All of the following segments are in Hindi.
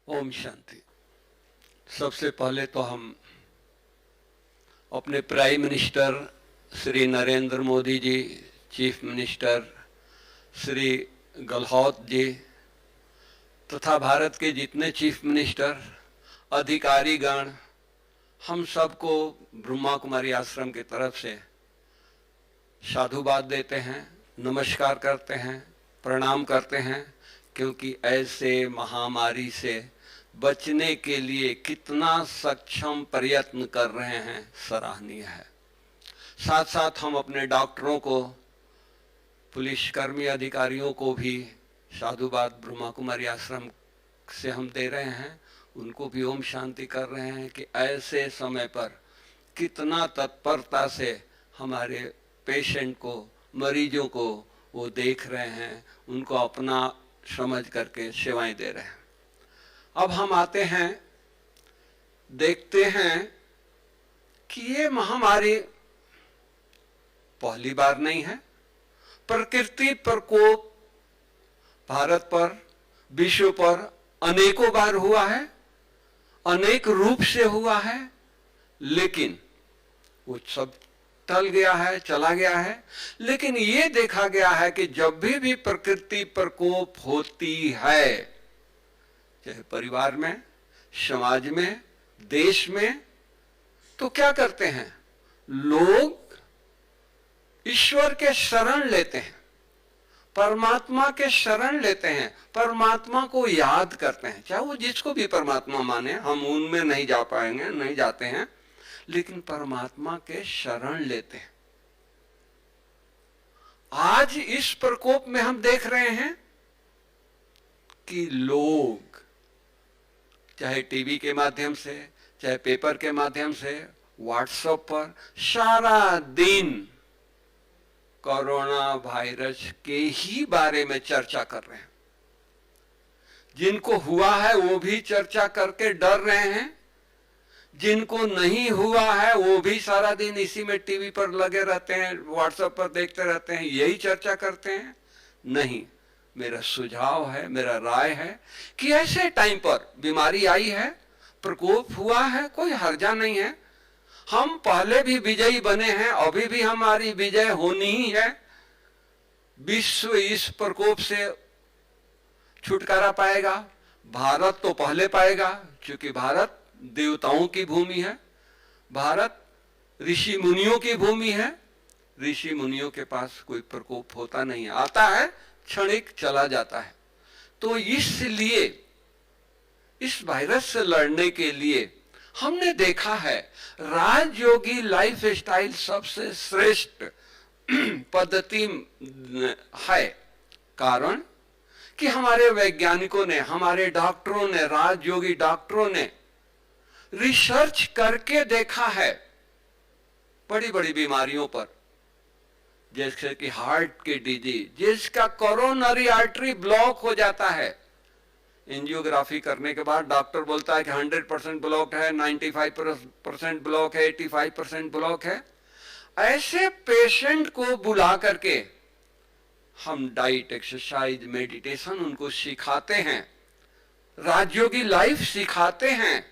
ओम शांति। सबसे पहले तो हम अपने prime minister Shri Narendra Modi ji, chief minister Shri Gehlot ji तथा भारत के जितने चीफ मिनिस्टर, अधिकारीगण, हम सबको ब्रह्मा कुमारी आश्रम की तरफ से साधुवाद देते हैं, नमस्कार करते हैं, प्रणाम करते हैं, क्योंकि ऐसे महामारी से बचने के लिए कितना सक्षम प्रयत्न कर रहे हैं, सराहनीय है। साथ साथ हम अपने डॉक्टरों को, पुलिसकर्मी अधिकारियों को भी साधुवाद ब्रह्मा कुमारी आश्रम से हम दे रहे हैं, उनको भी ओम शांति कर रहे हैं कि ऐसे समय पर कितना तत्परता से हमारे पेशेंट को, मरीजों को वो देख रहे हैं, उनको अपना समझ करके सेवाएं दे रहे हैं। अब हम आते हैं, देखते हैं कि ये महामारी पहली बार नहीं है। प्रकृति प्रकोप भारत पर, विश्व पर अनेकों बार हुआ है, अनेक रूप से हुआ है, लेकिन वो सब टल गया है, चला गया है। लेकिन ये देखा गया है कि जब भी प्रकृति प्रकोप होती है, चाहे परिवार में, समाज में, देश में, तो क्या करते हैं लोग? ईश्वर के शरण लेते हैं, परमात्मा के शरण लेते हैं, परमात्मा को याद करते हैं। चाहे वो जिसको भी परमात्मा माने, हम उनमें नहीं जा पाएंगे, नहीं जाते हैं, लेकिन परमात्मा के शरण लेते हैं। आज इस प्रकोप में हम देख रहे हैं कि लोग चाहे टीवी के माध्यम से, चाहे पेपर के माध्यम से, व्हाट्सएप पर सारा दिन कोरोना वायरस के ही बारे में चर्चा कर रहे हैं। जिनको हुआ है वो भी चर्चा करके डर रहे हैं, जिनको नहीं हुआ है वो भी सारा दिन इसी में टीवी पर लगे रहते हैं, व्हाट्सएप पर देखते रहते हैं, यही चर्चा करते हैं। नहीं, मेरा सुझाव है, मेरा राय है कि ऐसे टाइम पर बीमारी आई है, प्रकोप हुआ है, कोई हर्जा नहीं है। हम पहले भी विजयी बने हैं, अभी भी हमारी विजय होनी ही है। विश्व इस प्रकोप से छुटकारा पाएगा, भारत तो पहले पाएगा, क्योंकि भारत देवताओं की भूमि है, भारत ऋषि मुनियों की भूमि है। ऋषि मुनियों के पास कोई प्रकोप होता नहीं है, आता है, क्षणिक चला जाता है। तो इसलिए इस वायरस से लड़ने के लिए हमने देखा है राजयोगी लाइफ स्टाइल सबसे श्रेष्ठ पद्धति है। कारण कि हमारे वैज्ञानिकों ने, हमारे डॉक्टरों ने, राजयोगी डॉक्टरों ने रिसर्च करके देखा है बड़ी बड़ी बीमारियों पर, जैसे कि हार्ट की डिजीज, जिसका कोरोनरी आर्टरी ब्लॉक हो जाता है। एंजियोग्राफी करने के बाद डॉक्टर बोलता है कि 100% ब्लॉक है, 95% ब्लॉक है, 85% ब्लॉक है। ऐसे पेशेंट को बुला करके हम डाइट, एक्सरसाइज, मेडिटेशन उनको सिखाते हैं, राजयोगी लाइफ सिखाते हैं,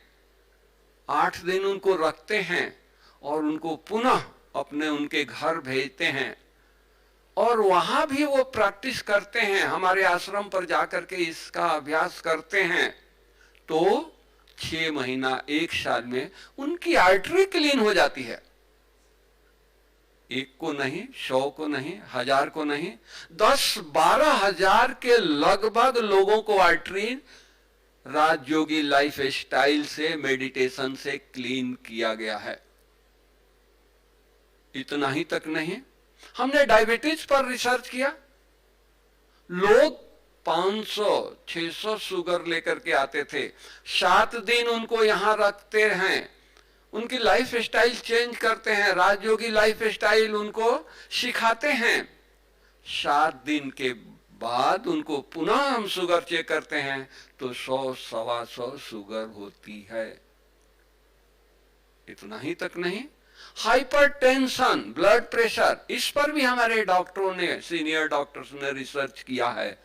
8 दिन उनको रखते हैं और उनको पुनः अपने उनके घर भेजते हैं और वहां भी वो प्रैक्टिस करते हैं, हमारे आश्रम पर जाकर के इसका अभ्यास करते हैं। तो 6 महीना, 1 साल में उनकी आर्टरी क्लीन हो जाती है। 1 को नहीं, 100 को नहीं, 1000 को नहीं, 10-12 हजार के लगभग लोगों को आर्टरी राजयोगी लाइफ स्टाइल से, मेडिटेशन से क्लीन किया गया है। इतना ही तक नहीं, हमने डायबिटीज पर रिसर्च किया। लोग 500-600 शुगर लेकर के आते थे, 7 दिन उनको यहां रखते हैं, उनकी लाइफ स्टाइल चेंज करते हैं, राजयोगी लाइफ स्टाइल उनको सिखाते हैं। 7 दिन के बाद उनको पुनः हम शुगर चेक करते हैं तो 100-125 शुगर होती है। इतना ही तक नहीं, हाइपरटेंशन, ब्लड प्रेशर, इस पर भी हमारे डॉक्टरों ने, सीनियर डॉक्टर्स ने रिसर्च किया है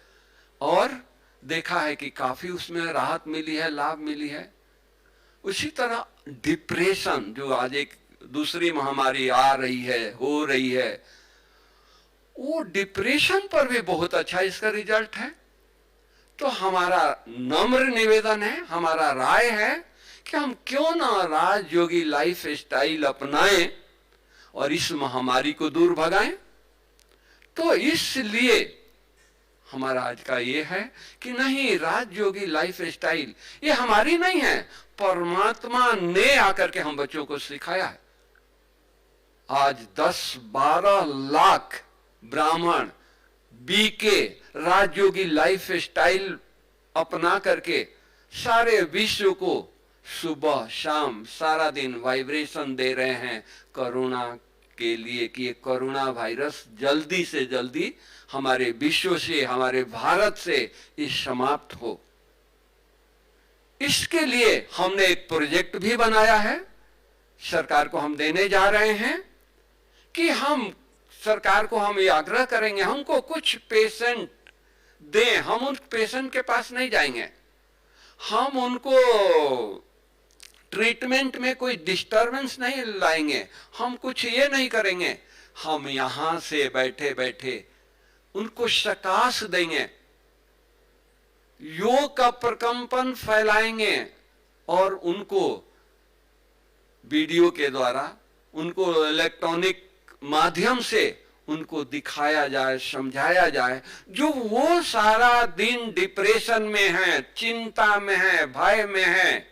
और देखा है कि काफी उसमें राहत मिली है, लाभ मिली है। उसी तरह डिप्रेशन, जो आज एक दूसरी महामारी आ रही है, हो रही है, वो डिप्रेशन पर भी बहुत अच्छा इसका रिजल्ट है। तो हमारा नम्र निवेदन है, हमारा राय है कि हम क्यों ना राजयोगी लाइफ स्टाइल अपनाएं और इस महामारी को दूर भगाएं। तो इसलिए हमारा आज का ये है कि नहीं, राजयोगी लाइफ स्टाइल ये हमारी नहीं है, परमात्मा ने आकर के हम बच्चों को सिखाया है। आज 10-12 लाख ब्राह्मण बीके राजयोगी लाइफ स्टाइल अपना करके सारे विश्व को सुबह शाम सारा दिन वाइब्रेशन दे रहे हैं करुणा के लिए कि ये कोरोना वायरस जल्दी से जल्दी हमारे विश्व से, हमारे भारत से ये समाप्त हो। इसके लिए हमने एक प्रोजेक्ट भी बनाया है, सरकार को हम देने जा रहे हैं कि हम सरकार को हम ये आग्रह करेंगे, हमको कुछ पेशेंट दें। हम उन पेशेंट के पास नहीं जाएंगे, हम उनको ट्रीटमेंट में कोई डिस्टरबेंस नहीं लाएंगे, हम कुछ ये नहीं करेंगे। हम यहां से बैठे बैठे उनको सकाश देंगे, योग का प्रकंपन फैलाएंगे और उनको वीडियो के द्वारा, उनको इलेक्ट्रॉनिक माध्यम से उनको दिखाया जाए, समझाया जाए। जो वो सारा दिन डिप्रेशन में है, चिंता में है, भय में है,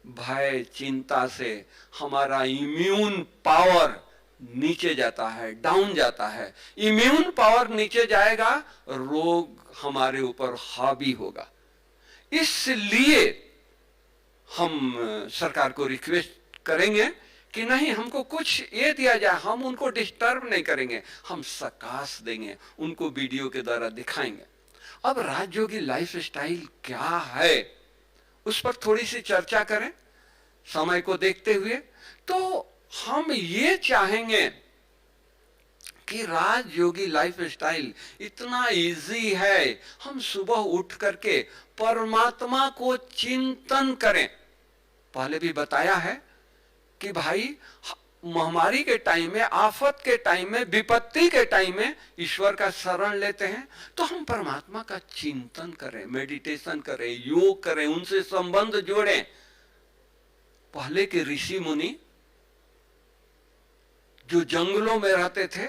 भय चिंता से हमारा इम्यून पावर नीचे जाता है, डाउन जाता है। इम्यून पावर नीचे जाएगा, रोग हमारे ऊपर हावी होगा। इसलिए हम सरकार को रिक्वेस्ट करेंगे कि नहीं, हमको कुछ ये दिया जाए, हम उनको डिस्टर्ब नहीं करेंगे, हम सकाश देंगे, उनको वीडियो के द्वारा दिखाएंगे। अब राजयोगी लाइफ स्टाइल क्या है, उस पर थोड़ी सी चर्चा करें समय को देखते हुए। तो हम ये चाहेंगे कि राजयोगी लाइफ स्टाइल इतना इजी है, हम सुबह उठ करके परमात्मा को चिंतन करें। पहले भी बताया है कि भाई महामारी के टाइम में, आफत के टाइम में, विपत्ति के टाइम में ईश्वर का शरण लेते हैं, तो हम परमात्मा का चिंतन करें, मेडिटेशन करें, योग करें, उनसे संबंध जोड़ें। पहले के ऋषि मुनि जो जंगलों में रहते थे,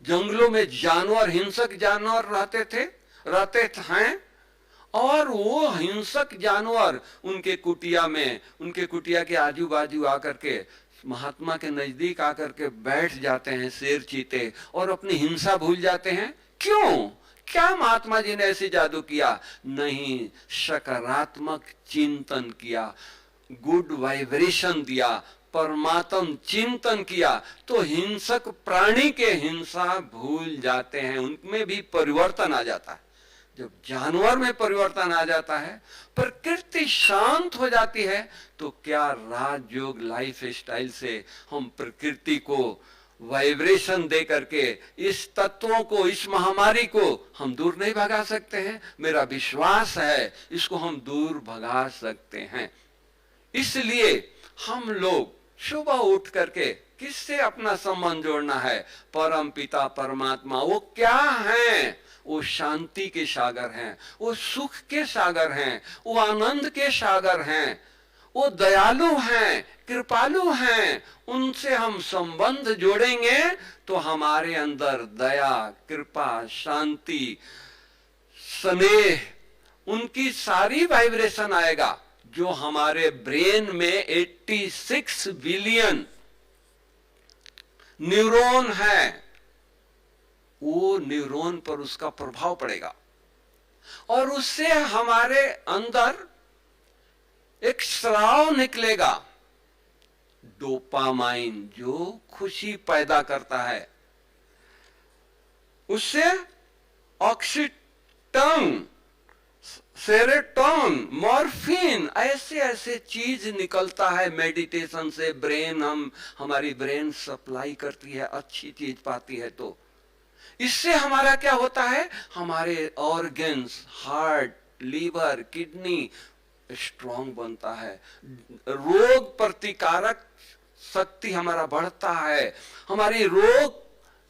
जंगलों में जानवर, हिंसक जानवर रहते हैं, और वो हिंसक जानवर उनके कुटिया में, उनके कुटिया के आजू बाजू आकर के महात्मा के नजदीक आकर के बैठ जाते हैं, शेर चीते, और अपनी हिंसा भूल जाते हैं। क्यों? क्या महात्मा जी ने ऐसी जादू किया? नहीं, सकारात्मक चिंतन किया, गुड वाइब्रेशन दिया, परमात्म चिंतन किया, तो हिंसक प्राणी के हिंसा भूल जाते हैं, उनमें भी परिवर्तन आ जाता है। जब जानवर में परिवर्तन आ जाता है, प्रकृति शांत हो जाती है, तो क्या राजयोग लाइफ स्टाइल से हम प्रकृति को वाइब्रेशन दे करके इस तत्वों को, इस महामारी को हम दूर नहीं भगा सकते हैं? मेरा विश्वास है इसको हम दूर भगा सकते हैं। इसलिए हम लोग सुबह उठ करके किससे अपना संबंध जोड़ना है? परम पिता परमात्मा। वो क्या हैं? वो शांति के सागर हैं, वो सुख के सागर हैं, वो आनंद के सागर हैं, वो दयालु हैं, कृपालु हैं। उनसे हम संबंध जोड़ेंगे तो हमारे अंदर दया, कृपा, शांति, स्नेह, उनकी सारी वाइब्रेशन आएगा। जो हमारे ब्रेन में 86 बिलियन न्यूरॉन है, वो न्यूरॉन पर उसका प्रभाव पड़ेगा, और उससे हमारे अंदर एक स्राव निकलेगा, डोपामाइन, जो खुशी पैदा करता है। उससे ऑक्सीटोन, सेरोटोन, मॉर्फिन, ऐसे ऐसे चीज निकलता है मेडिटेशन से। ब्रेन, हमारी ब्रेन सप्लाई करती है, अच्छी चीज पाती है। तो इससे हमारा क्या होता है, हमारे organs, heart, liver, kidney strong बनता है, रोग प्रतिकारक शक्ति हमारा बढ़ता है, हमारी रोग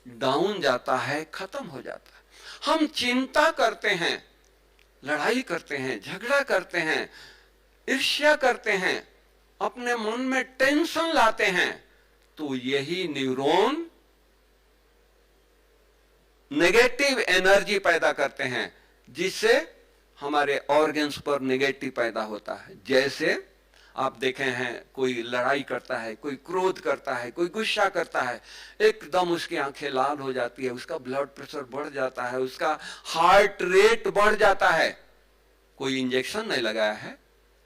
डाउन जाता है, खत्म हो जाता है। हम चिंता करते हैं, लड़ाई करते हैं, झगड़ा करते हैं, ईर्ष्या करते हैं, अपने मन में टेंशन लाते हैं, तो यही न्यूरॉन नेगेटिव एनर्जी पैदा करते हैं, जिससे हमारे ऑर्गन्स पर नेगेटिव पैदा होता है। जैसे आप देखे हैं, कोई लड़ाई करता है, कोई क्रोध करता है, कोई गुस्सा करता है, एकदम उसकी आंखें लाल हो जाती है, उसका ब्लड प्रेशर बढ़ जाता है, उसका हार्ट रेट बढ़ जाता है। कोई इंजेक्शन नहीं लगाया है,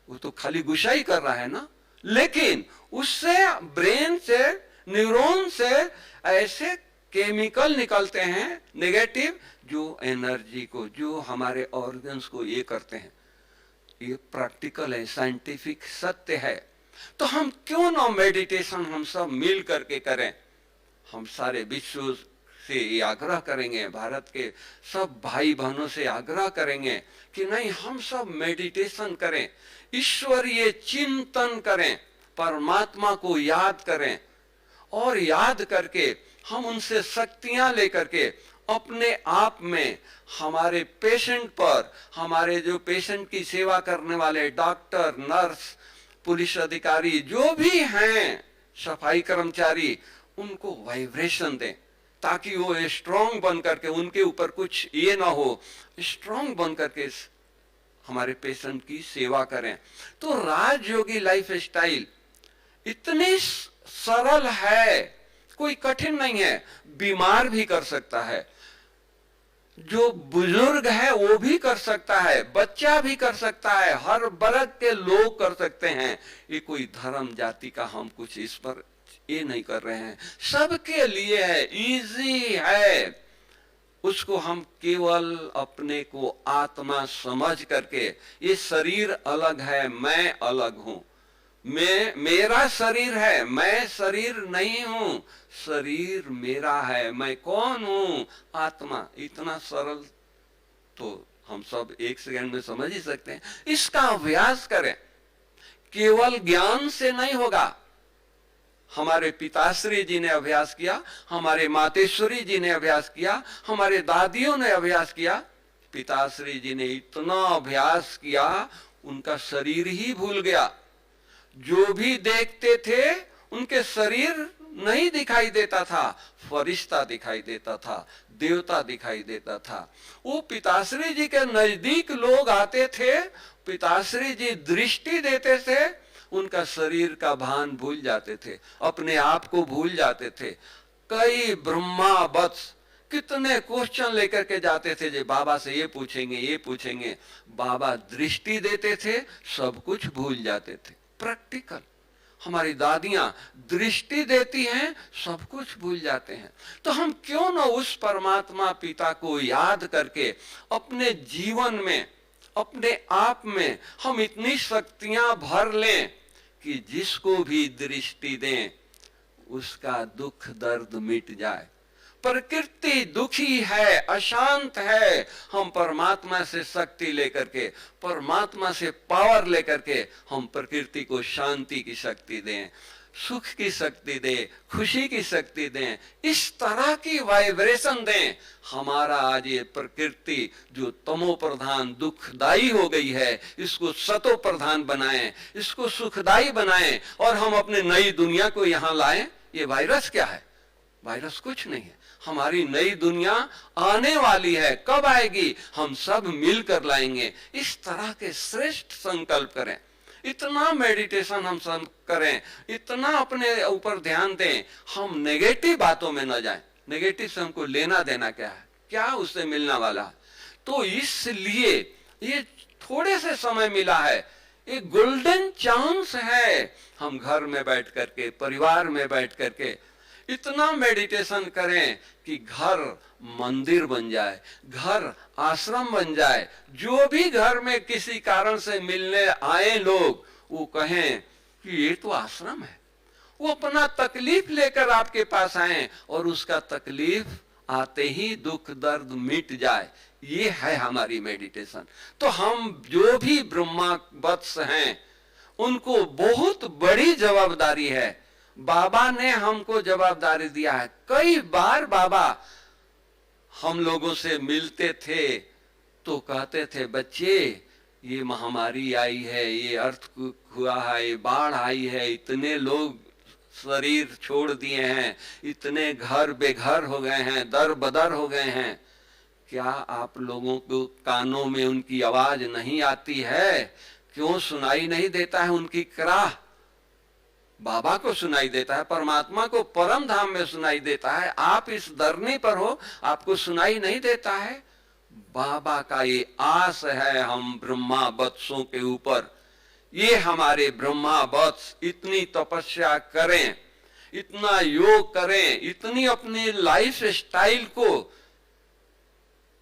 वो तो खाली गुस्सा ही कर रहा है ना, लेकिन उससे ब्रेन से, न्यूरॉन से ऐसे केमिकल निकलते हैं नेगेटिव, जो एनर्जी को, जो हमारे ऑर्गन्स को ये करते हैं। ये प्रैक्टिकल है, साइंटिफिक सत्य है। तो हम क्यों ना मेडिटेशन हम सब मिल करके करें। हम सारे विश्व से ये आग्रह करेंगे, भारत के सब भाई बहनों से आग्रह करेंगे कि नहीं, हम सब मेडिटेशन करें, ईश्वरीय चिंतन करें, परमात्मा को याद करें, और याद करके हम उनसे शक्तियां लेकर के अपने आप में, हमारे पेशेंट पर, हमारे जो पेशेंट की सेवा करने वाले डॉक्टर, नर्स, पुलिस अधिकारी जो भी हैं, सफाई कर्मचारी, उनको वाइब्रेशन दें, ताकि वो स्ट्रांग बन करके, उनके ऊपर कुछ ये ना हो, स्ट्रांग बन करके हमारे पेशेंट की सेवा करें। तो राजयोगी लाइफ स्टाइल इतनी सरल है, कोई कठिन नहीं है, बीमार भी कर सकता है, जो बुजुर्ग है वो भी कर सकता है, बच्चा भी कर सकता है, हर वर्ग के लोग कर सकते हैं। ये कोई धर्म जाति का हम कुछ इस पर ये नहीं कर रहे हैं, सबके लिए है, इजी है। उसको हम केवल अपने को आत्मा समझ करके, ये शरीर अलग है, मैं अलग हूं, मेरा शरीर है, मैं शरीर नहीं हूं, शरीर मेरा है, मैं कौन हूं, आत्मा। इतना सरल तो हम सब एक सेकंड में समझ ही सकते हैं। इसका अभ्यास करें, केवल ज्ञान से नहीं होगा। हमारे पिताश्री जी ने अभ्यास किया, हमारे मातेश्वरी जी ने अभ्यास किया, हमारे दादियों ने अभ्यास किया। पिताश्री जी ने इतना अभ्यास किया, उनका शरीर ही भूल गया। जो भी देखते थे उनके शरीर नहीं दिखाई देता था, फरिश्ता दिखाई देता था, देवता दिखाई देता था। वो पिताश्री जी के नजदीक लोग आते थे, पिताश्री जी दृष्टि देते थे, उनका शरीर का भान भूल जाते थे, अपने आप को भूल जाते थे। कई ब्रह्मा वत्स कितने क्वेश्चन लेकर के जाते थे, जे बाबा से ये पूछेंगे, ये पूछेंगे। बाबा दृष्टि देते थे, सब कुछ भूल जाते थे। प्रैक्टिकल हमारी दादियां दृष्टि देती हैं, सब कुछ भूल जाते हैं। तो हम क्यों ना उस परमात्मा पिता को याद करके अपने जीवन में, अपने आप में हम इतनी शक्तियां भर लें कि जिसको भी दृष्टि दें उसका दुख दर्द मिट जाए। प्रकृति दुखी है, अशांत है, हम परमात्मा से शक्ति लेकर के, परमात्मा से पावर लेकर के हम प्रकृति को शांति की शक्ति दें, सुख की शक्ति दें, खुशी की शक्ति दें, इस तरह की वाइब्रेशन दें। हमारा आज ये प्रकृति जो तमो प्रधान दुखदाई हो गई है, इसको सतो प्रधान बनाएं, इसको सुखदाई बनाएं, और हम अपने नई दुनिया को यहाँ लाएं। ये वायरस क्या है? वायरस कुछ नहीं है, हमारी नई दुनिया आने वाली है। कब आएगी? हम सब मिलकर लाएंगे। इस तरह के श्रेष्ठ संकल्प करें, इतना मेडिटेशन हम सब करें, इतना अपने ऊपर ध्यान दें, हम नेगेटिव बातों में न जाएं। नेगेटिव से हमको लेना देना क्या है? क्या उससे मिलना वाला है? तो इसलिए ये थोड़े से समय मिला है, एक गोल्डन चांस है। हम घर में बैठ करके, परिवार में बैठ करके इतना मेडिटेशन करें कि घर मंदिर बन जाए, घर आश्रम बन जाए। जो भी घर में किसी कारण से मिलने आए लोग, वो कहें कि ये तो आश्रम है। वो अपना तकलीफ लेकर आपके पास आए और उसका तकलीफ आते ही दुख दर्द मिट जाए, ये है हमारी मेडिटेशन। तो हम जो भी ब्रह्मा वत्स हैं उनको बहुत बड़ी जवाबदारी है। बाबा ने हमको जवाबदारी दिया है। कई बार बाबा हम लोगों से मिलते थे तो कहते थे, बच्चे ये महामारी आई है, ये अर्थ हुआ है, ये बाढ़ आई है, इतने लोग शरीर छोड़ दिए हैं, इतने घर बेघर हो गए हैं, दर बदर हो गए हैं, क्या आप लोगों को कानों में उनकी आवाज नहीं आती है? क्यों सुनाई नहीं देता है उनकी कराह? बाबा को सुनाई देता है, परमात्मा को परम धाम में सुनाई देता है, आप इस धरनी पर हो, आपको सुनाई नहीं देता है? बाबा का ये आस है हम ब्रह्मा वत्सों के ऊपर। ये हमारे ब्रह्मा वत्स इतनी तपस्या करें, इतना योग करें, इतनी अपनी लाइफ स्टाइल को,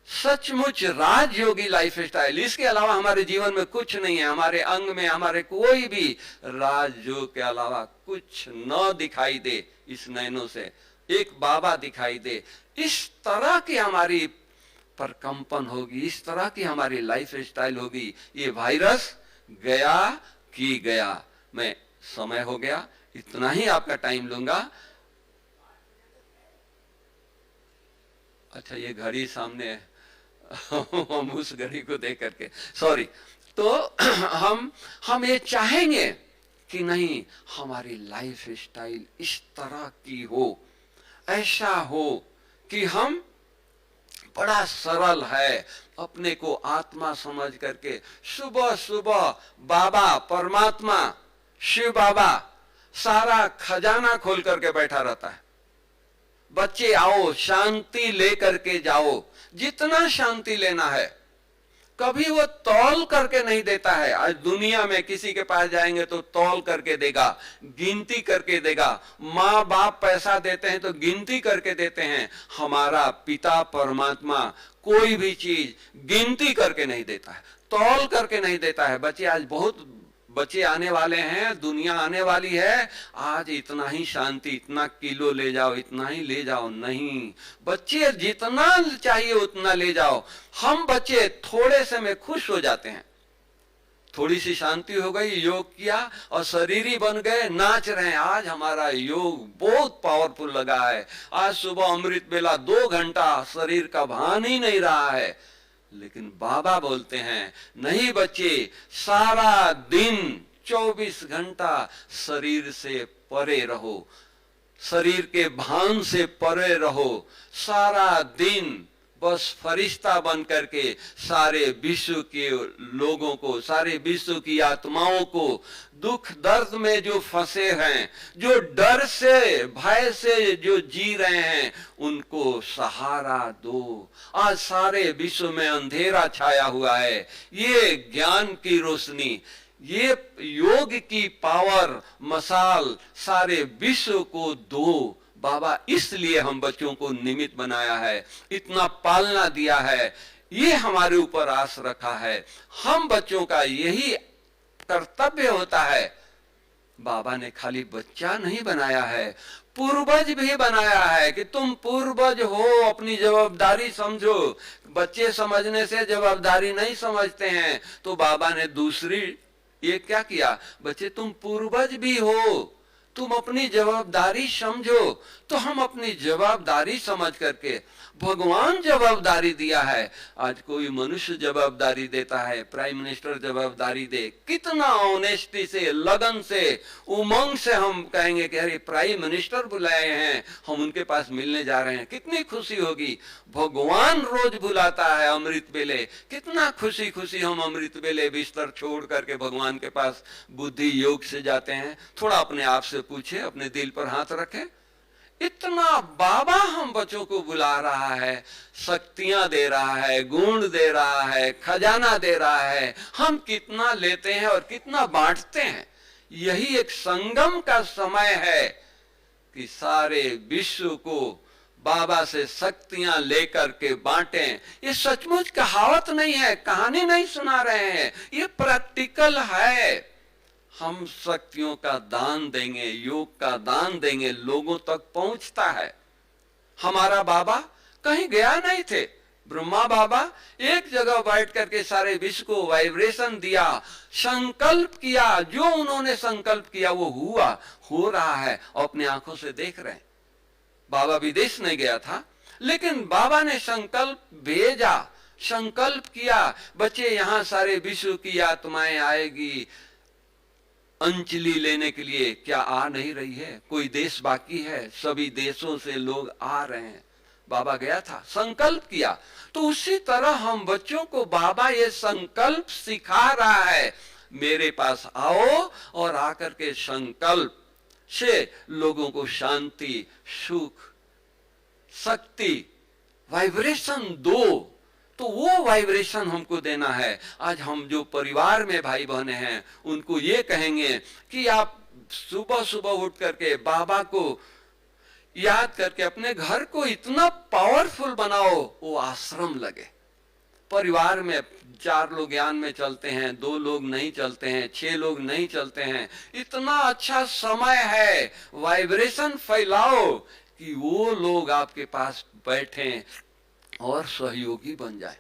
सचमुच राजयोगी लाइफ स्टाइल, इसके अलावा हमारे जीवन में कुछ नहीं है। हमारे अंग में हमारे कोई भी राजयोग के अलावा कुछ न दिखाई दे इस नयनों से, एक बाबा दिखाई दे। इस तरह की हमारी परकंपन होगी, इस तरह की हमारी लाइफ स्टाइल होगी। ये वायरस गया कि गया। मैं समय हो गया, इतना ही आपका टाइम लूंगा। अच्छा, ये घड़ी सामने है हम उस घड़ी को देख करके सॉरी। तो हम ये चाहेंगे कि नहीं, हमारी लाइफ स्टाइल इस तरह की हो, ऐसा हो कि हम बड़ा सरल है, अपने को आत्मा समझ करके सुबह सुबह बाबा परमात्मा शिव बाबा सारा खजाना खोल करके बैठा रहता है। बच्चे आओ, शांति लेकर के जाओ, जितना शांति लेना है। कभी वो तौल करके नहीं देता है। आज दुनिया में किसी के पास जाएंगे तो तौल करके देगा, गिनती करके देगा। माँ बाप पैसा देते हैं तो गिनती करके देते हैं। हमारा पिता परमात्मा कोई भी चीज गिनती करके नहीं देता है, तौल करके नहीं देता है। बच्चे आज बहुत बच्चे आने वाले हैं, दुनिया आने वाली है, आज इतना ही शांति, इतना किलो ले जाओ, इतना ही ले जाओ, नहीं। बच्चे जितना चाहिए उतना ले जाओ। हम बच्चे थोड़े से में खुश हो जाते हैं। थोड़ी सी शांति हो गई, योग किया और शरीर ही बन गए, नाच रहे हैं। आज हमारा योग बहुत पावरफुल लगा है। आज सुबह अमृत बेला 2 घंटा शरीर का भान ही नहीं रहा है। लेकिन बाबा बोलते हैं, नहीं बच्चे, सारा दिन 24 घंटा शरीर से परे रहो, शरीर के भान से परे रहो। सारा दिन बस फरिश्ता बन करके सारे विश्व के लोगों को, सारे विश्व की आत्माओं को, दुख दर्द में जो फंसे हैं, जो डर से भय से जो जी रहे हैं, उनको सहारा दो। आज सारे विश्व में अंधेरा छाया हुआ है। ये ज्ञान की रोशनी, ये योग की पावर मसाल सारे विश्व को दो। बाबा इसलिए हम बच्चों को निमित्त बनाया है, इतना पालना दिया है, ये हमारे ऊपर आस रखा है। हम बच्चों का यही कर्तव्य होता है। बाबा ने खाली बच्चा नहीं बनाया है, पूर्वज भी बनाया है कि तुम पूर्वज हो, अपनी जवाबदारी समझो। बच्चे समझने से जवाबदारी नहीं समझते हैं, तो बाबा ने दूसरी ये क्या किया, बच्चे तुम पूर्वज भी हो, तुम अपनी जवाबदारी समझो। तो हम अपनी जवाबदारी समझ करके, भगवान जवाबदारी दिया है। आज कोई मनुष्य जवाबदारी देता है, प्राइम मिनिस्टर जवाबदारी दे, कितना ऑनेस्टी से, लगन से, उमंग से हम कहेंगे कि अरे प्राइम मिनिस्टर बुलाए हैं, हम उनके पास मिलने जा रहे हैं, कितनी खुशी होगी। भगवान रोज बुलाता है अमृत बेले, कितना खुशी खुशी हम अमृत बेले बिस्तर छोड़ करके भगवान के पास बुद्धि योग से जाते हैं। थोड़ा अपने आप से पूछे, अपने दिल पर हाथ रखें। इतना बाबा हम बच्चों को बुला रहा है, शक्तियां दे रहा है, गुण दे रहा है, खजाना दे रहा है। हम कितना लेते हैं और कितना बांटते हैं। यही एक संगम का समय है कि सारे विश्व को बाबा से शक्तियां लेकर के बांटें। ये सचमुच कहावत नहीं है, कहानी नहीं सुना रहे हैं, ये प्रैक्टिकल है। हम शक्तियों का दान देंगे, योग का दान देंगे, लोगों तक पहुंचता है। हमारा बाबा कहीं गया नहीं थे। ब्रह्मा बाबा एक जगह बैठ करके सारे विश्व को वाइब्रेशन दिया, संकल्प किया, जो उन्होंने संकल्प किया वो हुआ, हो रहा है, अपने आंखों से देख रहे हैं। बाबा विदेश नहीं गया था, लेकिन बाबा ने संकल्प भेजा, संकल्प किया, बच्चे यहां सारे विश्व की आत्माएं आएगी अंजलि लेने के लिए। क्या आ नहीं रही है? कोई देश बाकी है? सभी देशों से लोग आ रहे हैं। बाबा गया था, संकल्प किया। तो उसी तरह हम बच्चों को बाबा ये संकल्प सिखा रहा है, मेरे पास आओ और आकर के संकल्प से लोगों को शांति, सुख, शक्ति, वाइब्रेशन दो। तो वो वाइब्रेशन हमको देना है। आज हम जो परिवार में भाई बहने हैं उनको ये कहेंगे कि आप सुबह सुबह उठ करके बाबा को याद करके अपने घर को इतना पावरफुल बनाओ, वो आश्रम लगे। परिवार में 4 लोग ज्ञान में चलते हैं, 2 लोग नहीं चलते हैं, 6 लोग नहीं चलते हैं, इतना अच्छा समय है, वाइब्रेशन फैलाओ कि वो लोग आपके पास बैठे और सहयोगी बन जाए,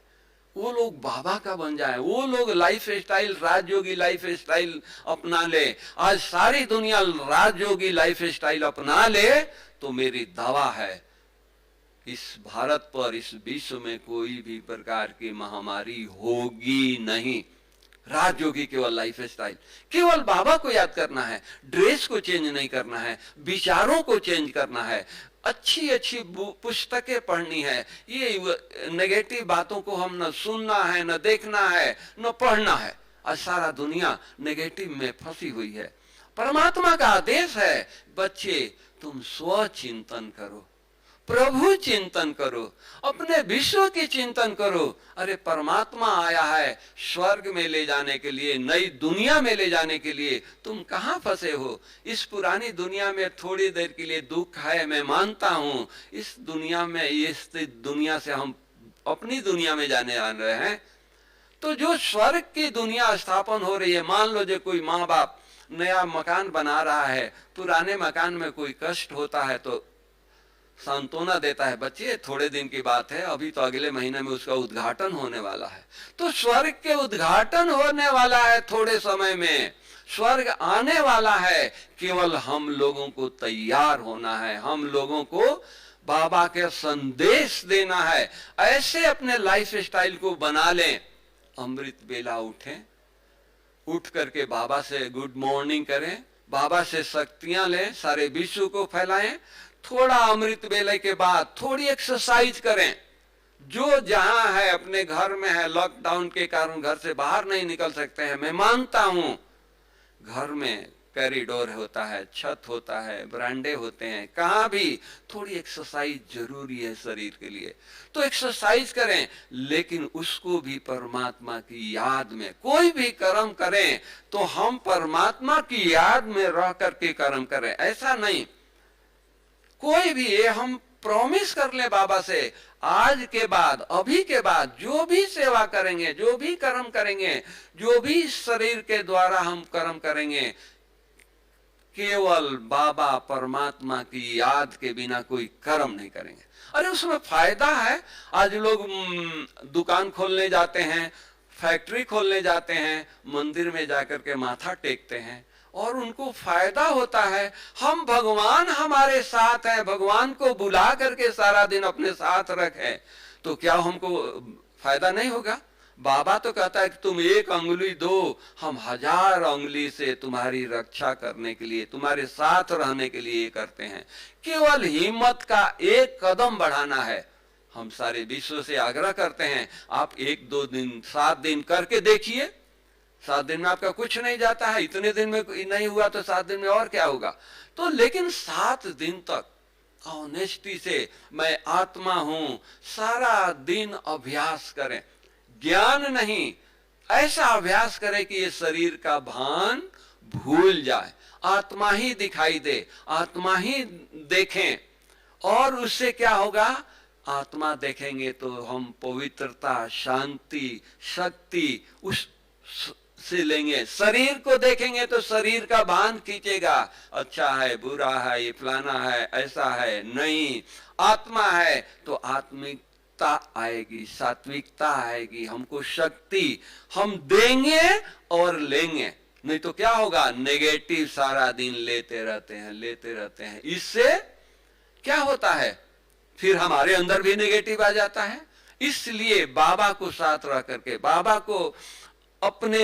वो लोग बाबा का बन जाए, वो लोग लाइफ स्टाइल, राजयोगी लाइफ स्टाइल अपना ले। आज सारी दुनिया राजयोगी लाइफ स्टाइल अपना ले तो मेरी दावा है इस भारत पर, इस विश्व में कोई भी प्रकार की महामारी होगी नहीं। राजयोगी केवल लाइफ स्टाइल, केवल बाबा को याद करना है, ड्रेस को चेंज नहीं करना है, विचारों को चेंज करना है, अच्छी अच्छी पुस्तकें पढ़नी है। ये नेगेटिव बातों को हम न सुनना है, न देखना है, न पढ़ना है। आज सारा दुनिया नेगेटिव में फंसी हुई है। परमात्मा का आदेश है, बच्चे तुम स्व चिंतन करो, प्रभु चिंतन करो, अपने विश्व की चिंतन करो। अरे परमात्मा आया है स्वर्ग में ले जाने के लिए, नई दुनिया में ले जाने के लिए। तुम कहां फंसे हो? इस पुरानी दुनिया में थोड़ी देर के लिए दुख है, मैं मानता हूं। इस दुनिया में, इस दुनिया से हम अपनी दुनिया में जाने आ रहे हैं। तो जो स्वर्ग की दुनिया स्थापन हो रही है, मान लो जो कोई माँ बाप नया मकान बना रहा है, पुराने मकान में कोई कष्ट होता है तो सांत्वना देता है, बच्चे थोड़े दिन की बात है, अभी तो अगले महीने में उसका उद्घाटन होने वाला है। तो स्वर्ग के उद्घाटन होने वाला है, थोड़े समय में स्वर्ग आने वाला है। केवल हम लोगों को तैयार होना है, हम लोगों को बाबा के संदेश देना है। ऐसे अपने लाइफ स्टाइल को बना लें। अमृत बेला उठें, उठ करके बाबा से गुड मॉर्निंग करें, बाबा से शक्तियां लें, सारे विश्व को फैलाएं। थोड़ा अमृत बेले के बाद थोड़ी एक्सरसाइज करें। जो जहां है, अपने घर में है, लॉकडाउन के कारण घर से बाहर नहीं निकल सकते हैं, मैं मानता हूं। घर में कॉरिडोर होता है, छत होता है, बरांडे होते हैं, कहां भी थोड़ी एक्सरसाइज जरूरी है शरीर के लिए। तो एक्सरसाइज करें, लेकिन उसको भी परमात्मा की याद में। कोई भी कर्म करें तो हम परमात्मा की याद में रह करके कर्म करें, ऐसा नहीं कोई भी। ये हम प्रॉमिस कर ले बाबा से, आज के बाद, अभी के बाद जो भी सेवा करेंगे, जो भी कर्म करेंगे, जो भी शरीर के द्वारा हम कर्म करेंगे, केवल बाबा परमात्मा की याद के बिना कोई कर्म नहीं करेंगे। अरे उसमें फायदा है। आज लोग दुकान खोलने जाते हैं, फैक्ट्री खोलने जाते हैं, मंदिर में जाकर के माथा टेकते हैं और उनको फायदा होता है। हम भगवान हमारे साथ है, भगवान को बुला करके सारा दिन अपने साथ रखे, तो क्या हमको फायदा नहीं होगा? बाबा तो कहता है कि तुम 1 अंगुली दो, हम 1000 अंगुली से तुम्हारी रक्षा करने के लिए, तुम्हारे साथ रहने के लिए करते हैं। केवल हिम्मत का 1 कदम बढ़ाना है। हम सारे विश्व से आग्रह करते हैं, आप 1-2 दिन, 7 दिन करके देखिए। 7 दिन में आपका कुछ नहीं जाता है, इतने दिन में नहीं हुआ तो 7 दिन में और क्या होगा? तो लेकिन 7 दिन तक ऑनेस्टी से मैं आत्मा हूं, सारा दिन अभ्यास करें। ज्ञान नहीं, ऐसा अभ्यास करें कि ये शरीर का भान भूल जाए, आत्मा ही दिखाई दे, आत्मा ही देखें। और उससे क्या होगा? आत्मा देखेंगे तो हम पवित्रता, शांति, शक्ति, उस से लेंगे। शरीर को देखेंगे तो शरीर का भान खींचेगा, अच्छा है, बुरा है, ये फलाना है, ऐसा है। नहीं, आत्मा है तो आत्मिकता आएगी, सात्विकता आएगी, हमको शक्ति, हम देंगे और लेंगे। नहीं तो क्या होगा, नेगेटिव सारा दिन लेते रहते हैं, लेते रहते हैं। इससे क्या होता है, फिर हमारे अंदर भी नेगेटिव आ जाता है। इसलिए बाबा को साथ रह करके, बाबा को अपने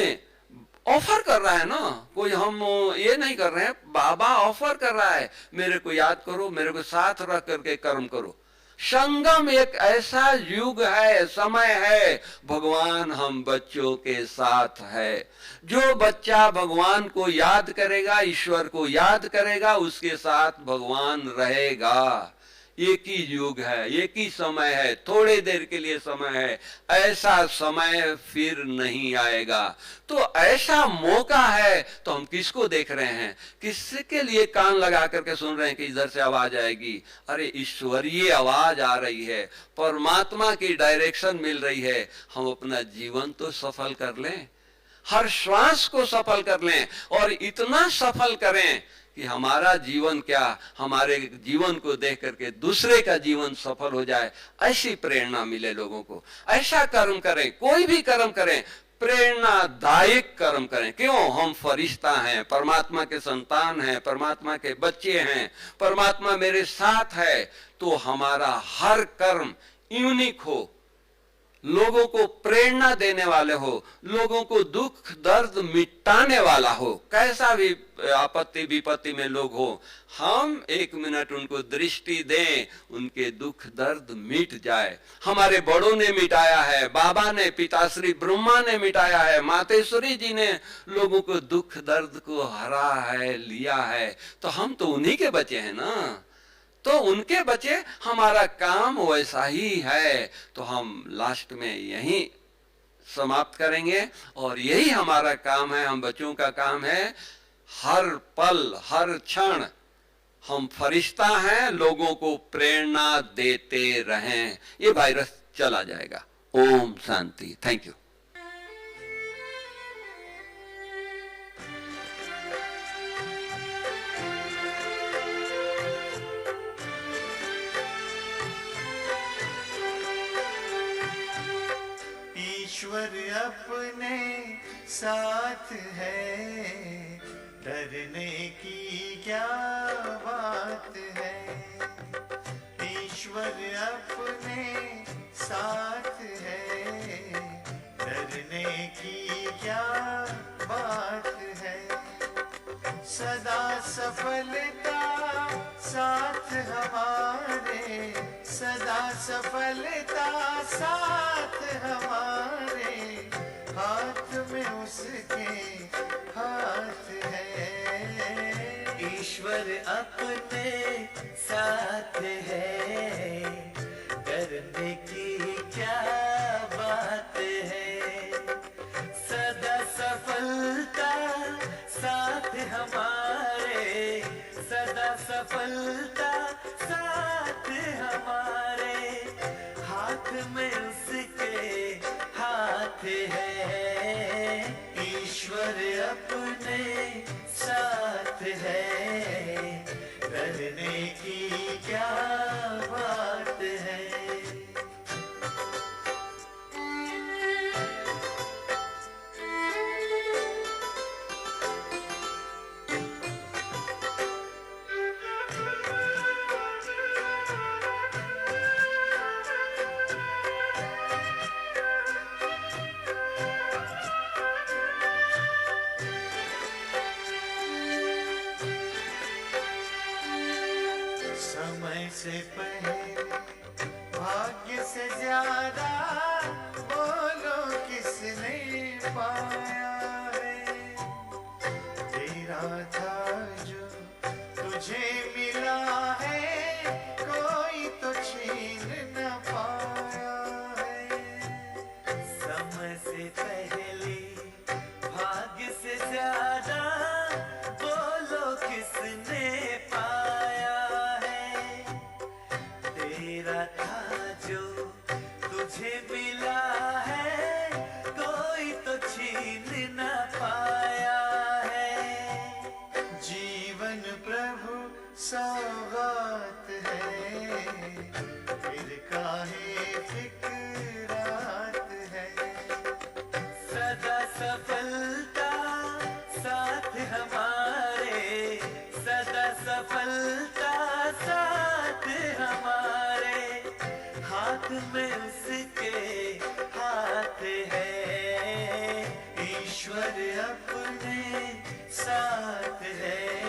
ऑफर कर रहा है ना, कोई हम ये नहीं कर रहे हैं, बाबा ऑफर कर रहा है, मेरे को याद करो, मेरे को साथ रह करके कर्म करो। संगम एक ऐसा युग है, समय है, भगवान हम बच्चों के साथ है। जो बच्चा भगवान को याद करेगा, ईश्वर को याद करेगा, उसके साथ भगवान रहेगा। एक ही युग है, एक ही समय है, थोड़े देर के लिए समय है, ऐसा समय फिर नहीं आएगा। तो ऐसा मौका है, तो हम किसको देख रहे हैं, किसके लिए कान लगा करके सुन रहे हैं कि इधर से आवाज आएगी? अरे ईश्वरीय आवाज आ रही है, परमात्मा की डायरेक्शन मिल रही है। हम अपना जीवन तो सफल कर लें, हर श्वास को सफल कर लें, और इतना सफल करें कि हमारा जीवन क्या, हमारे जीवन को देख करके दूसरे का जीवन सफल हो जाए, ऐसी प्रेरणा मिले लोगों को। ऐसा कर्म करें, कोई भी कर्म करें, प्रेरणादायक कर्म करें। क्यों? हम फरिश्ता हैं, परमात्मा के संतान हैं, परमात्मा के बच्चे हैं, परमात्मा मेरे साथ है। तो हमारा हर कर्म यूनिक हो, लोगों को प्रेरणा देने वाले हो, लोगों को दुख दर्द मिटाने वाला हो। कैसा भी आपत्ति विपत्ति में लोग हो, हम एक मिनट उनको दृष्टि दें, उनके दुख दर्द मिट जाए। हमारे बड़ों ने मिटाया है, बाबा ने, पिताश्री ब्रह्मा ने मिटाया है, मातेश्वरी जी ने लोगों को दुख दर्द को हरा है, लिया है। तो हम तो उन्हीं के बच्चे हैं ना, तो उनके बच्चे, हमारा काम वैसा ही है। तो हम लास्ट में यही समाप्त करेंगे, और यही हमारा काम है, हम बच्चों का काम है, हर पल हर क्षण हम फरिश्ता हैं, लोगों को प्रेरणा देते रहें। ये वायरस चला जाएगा। ओम शांति। Thank you. ईश्वर अपने साथ है, डरने की क्या बात है। ईश्वर अपने साथ है, डरने की क्या बात है। सदा सफलता साथ हमारे, सदा सफलता साथ हमारे, हाथ में उसके हाथ है। ईश्वर अपने साथ है, डरने की क्या बात है। सदा सफलता साथ हमारे, सदा सफलता साथ हमारे, हाथ में उसके हाथ है। ईश्वर अपने साथ है, डरने की क्या बात है। समय से पहले भाग्य से ज्यादा बोलो किसने पाया है। तेरा था जो तुझे मिला है, कोई तो छीन न पाया है। समय से पहले भाग्य से ज्यादा बोलो किसने पाया है। तेरा था जो तुझे मिला है, कोई तो छीन न में उसके हाथ है, ईश्वर अपने साथ है।